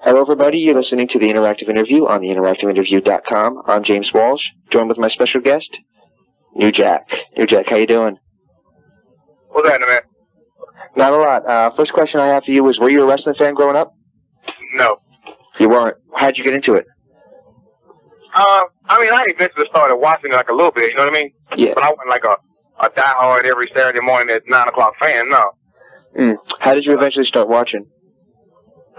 Hello, everybody. You're listening to the Interactive Interview on the interactiveinterview.com. I'm James Walsh, joined with my special guest, New Jack. New Jack, how you doing? What's happening, man? Not a lot. First question I have for you is, were you a wrestling fan growing up? No. You weren't. How'd you get into it? I eventually started watching it like a little bit, you know what I mean? Yeah. But I wasn't like a diehard every Saturday morning at 9 o'clock fan, no. How did you eventually start watching?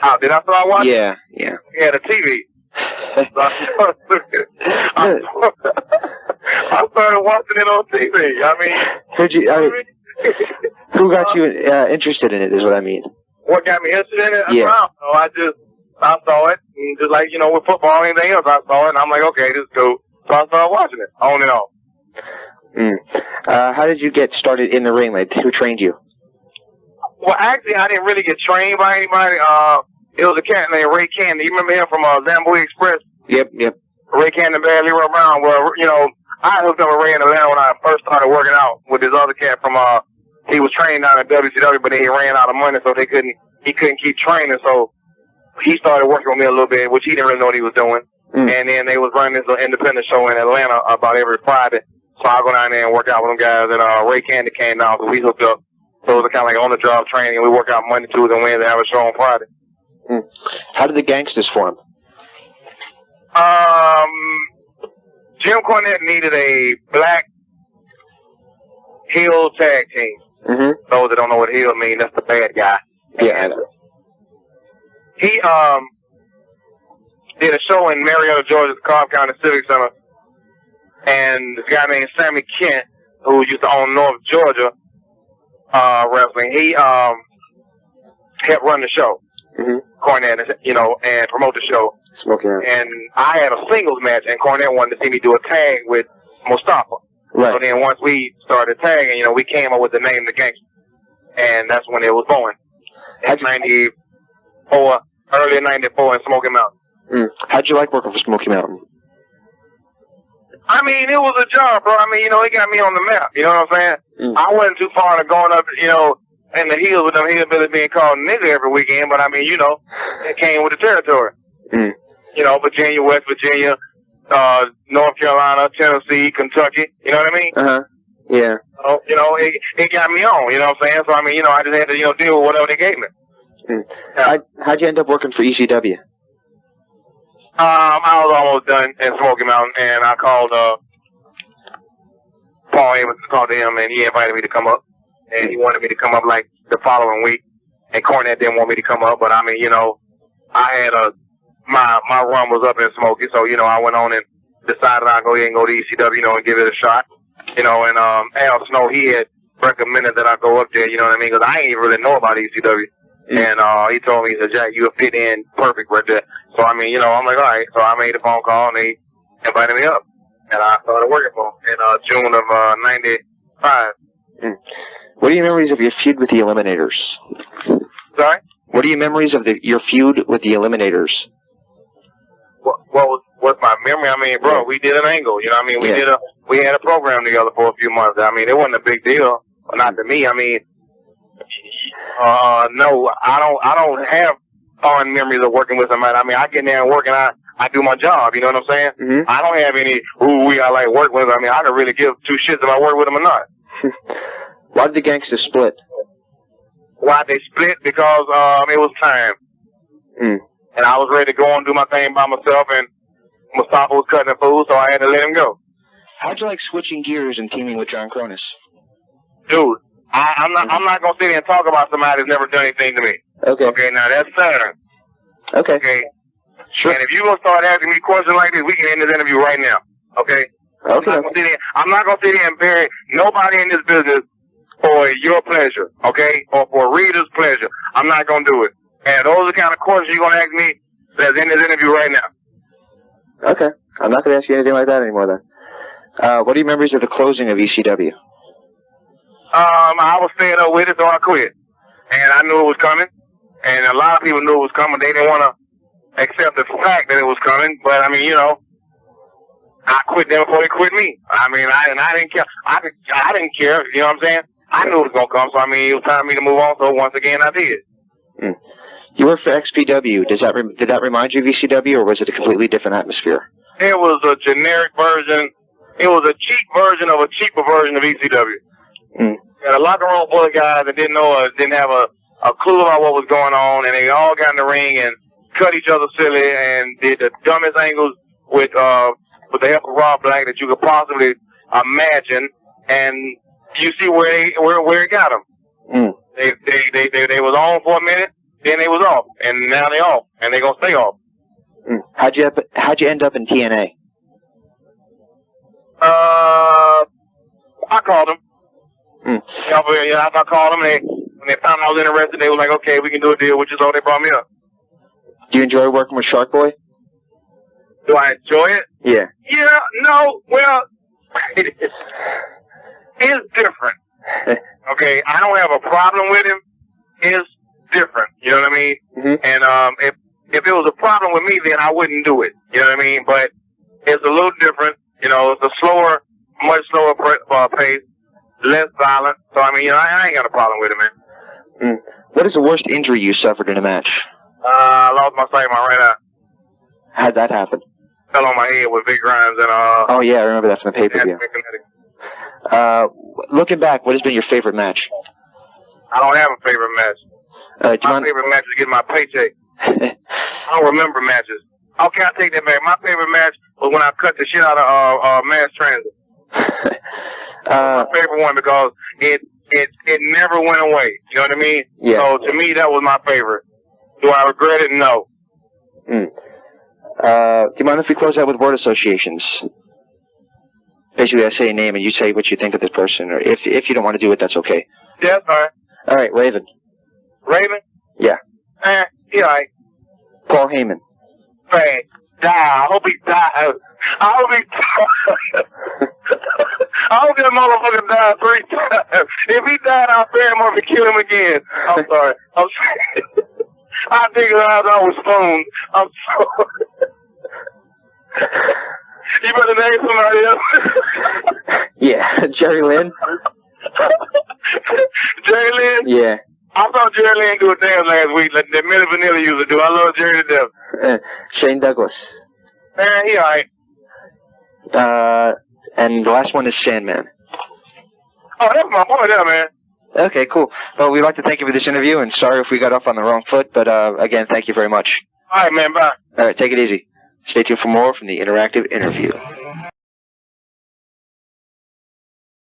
How did I start watching? Yeah. Yeah, the TV. I started watching it on TV. Who got you interested in it is what I mean. What got me interested in it? Yeah. I don't know. I saw it, and just like, with football and anything else, I saw it, and I'm like, okay, this is cool. So I started watching it, on and on. How did you get started in the ring? Like, who trained you? Well, actually, I didn't really get trained by anybody. It was a cat named Ray Cannon. You remember him from Zamboy Express? Yep. Ray Cannon, Barely Leroy Brown. Well, I hooked up with Ray in Atlanta when I first started working out with this other cat from, he was trained down at WCW, but then he ran out of money, so he couldn't keep training, so he started working with me a little bit, which he didn't really know what he was doing. And then they was running this little independent show in Atlanta about every Friday. So I go down there and work out with them guys, and Ray Candy came down, so we hooked up. So it was kind of like on-the-job training, and we work out Monday, Tuesday, and Wednesday, have a show on Friday. How did the Gangsters form? Jim Cornette needed a black heel tag team. Those that don't know what heel mean, that's the bad guy. Yeah, I know. He did a show in Marietta, Georgia, at the Cobb County Civic Center, and this guy named Sammy Kent, who used to own North Georgia Wrestling, he helped run the show, Cornette, and promote the show. And I had a singles match, and Cornette wanted to see me do a tag with Mustafa. Right. So then once we started tagging, we came up with the name The Gangster, and that's when it was born. In 94, early 94 in Smoky Mountain. How'd you like working for Smoky Mountain? It was a job, bro. It got me on the map. You know what I'm saying? I wasn't too far to going up, in the hills with them hillbillies being called nigger every weekend, but it came with the territory. Virginia, West Virginia, North Carolina, Tennessee, Kentucky. You know what I mean? Yeah. So, it got me on. You know what I'm saying? So, I just had to, deal with whatever they gave me. How'd you end up working for ECW? I was almost done in Smoky Mountain, and I called Paul Evans, called him, and he invited me to come up. And he wanted me to come up like the following week. And Cornette didn't want me to come up, but I had my run was up in Smoky, so I went on and decided I'd go ahead and go to ECW, and give it a shot. And Al Snow, he had recommended that I go up there, you know what I mean? Because I ain't really know about ECW. And he told me, he said, Jack, you'll fit in perfect right there. So, I'm like, all right. So I made a phone call, and they invited me up. And I started working for them in June of 95. What are your memories of your feud with the Eliminators? Sorry? What are your memories of your feud with the Eliminators? What's my memory? Bro, we did an angle, you know what I mean? We had a program together for a few months. It wasn't a big deal. Well, not to me. No, I don't have fond memories of working with somebody. I get there and work, and I do my job, you know what I'm saying? I don't have any, I like work with. I can really give two shits if I work with them or not. Why did the Gangsters split? Why they split? Because it was time. And I was ready to go and do my thing by myself, and Mustafa was cutting the food, so I had to let him go. How'd you like switching gears and teaming with John Cronus? Dude, I'm not gonna sit here and talk about somebody that's never done anything to me. Okay, now that's Saturn. Okay. Sure. And if you gonna start asking me questions like this, we can end this interview right now. Okay. I'm not gonna sit here and bury nobody in this business for your pleasure, okay, or for readers' pleasure. I'm not gonna do it. And those are the kind of questions you're gonna ask me that's in this interview right now. Okay. I'm not gonna ask you anything like that anymore then. What are your memories of the closing of ECW? I was staying up with it, so I quit. And I knew it was coming. And a lot of people knew it was coming. They didn't want to accept the fact that it was coming. But, I quit them before they quit me. I didn't care. I didn't care, you know what I'm saying? I knew it was going to come. So, it was time for me to move on. So, once again, I did. You worked for XPW. Did that remind you of ECW, or was it a completely different atmosphere? It was a generic version. It was a cheap version of a cheaper version of ECW. Had a locker room full of guys that didn't have a clue about what was going on, and they all got in the ring and cut each other silly and did the dumbest angles with the help of Rob Black that you could possibly imagine, and you see where it got them. They was on for a minute, then they was off, and now they off, and they gonna stay off. How'd you end up in TNA? I called them. I called them, and when they found I was interested, they were like, "Okay, we can do a deal," which is all they brought me up. Do you enjoy working with Sharkboy? Do I enjoy it? Yeah. Yeah, no, well, it's different. Okay, I don't have a problem with him. It's different, you know what I mean? And if it was a problem with me, then I wouldn't do it, you know what I mean? But it's a little different, you know, it's a much slower pace, less violent. So, I mean, you know, I ain't got a problem with it, man. What is the worst injury you suffered in a match? I lost my sight in my right eye. How'd that happen? Fell on my head with Vic Grimes and Oh yeah, I remember that from the pay-per-view. Looking back, what has been your favorite match? I don't have a favorite match. My favorite match is getting my paycheck. I don't remember matches. Okay, I'll take that back. My favorite match was when I cut the shit out of Mass Transit. My favorite one because it never went away. You know what I mean? Yeah. So to me, that was my favorite. Do I regret it? No. Do you mind if we close out with word associations? Basically, I say a name and you say what you think of this person, or if you don't want to do it, that's okay. Yeah, that's all right. All right, Raven. Raven? Yeah. Yeah, all right. Paul Heyman. Hey, die. I hope he dies. I hope he dies. I hope that motherfucker died 3 times. If he died, I'll bury him up and kill him again. I'm sorry. I'm sorry. I think I was stoned. I'm sorry. You better name somebody else. Yeah, Jerry Lynn. Jerry Lynn? Yeah. I saw Jerry Lynn do a dance last week like that Milli Vanilli used to do. I love Jerry to death. Shane Douglas. Man, he alright. And the last one is Sandman. Oh, that's my boy there, man. Okay, cool. Well, we'd like to thank you for this interview, and sorry if we got off on the wrong foot, but again, thank you very much. All right, man, bye. All right, take it easy. Stay tuned for more from the Interactive Interview.